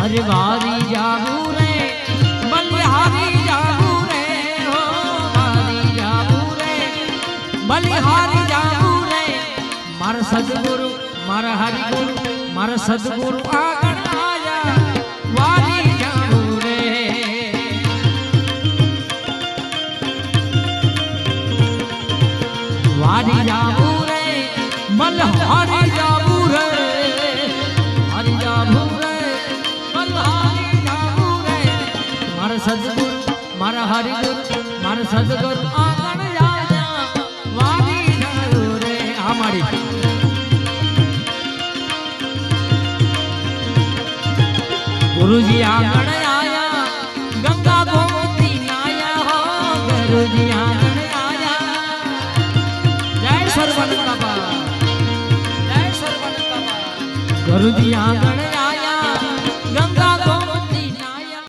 अरे वारी जाबू रे बलिहारी जाबू रे हो वारी जाबू रे बलिहारी जाबू रे मारा सदगुरु मारा हरिगुरु मारा सदगुरु आगण आया वारी जाबू रे वारी जाबू रे बलिहारी जाबू रे हरि जाबू रे बलिहारी जाबू रे मारा सदगुरु मारा हरिगुरु मारा सदगुरु आगण आया वारी जाबू रे हमारी गुरुजी आंगण आया गंगा गोमती नाया हो गुरुजी आंगण आया जय सर्वनंद बाबा जय सर्वनंद बाबा गुरुजी आंगण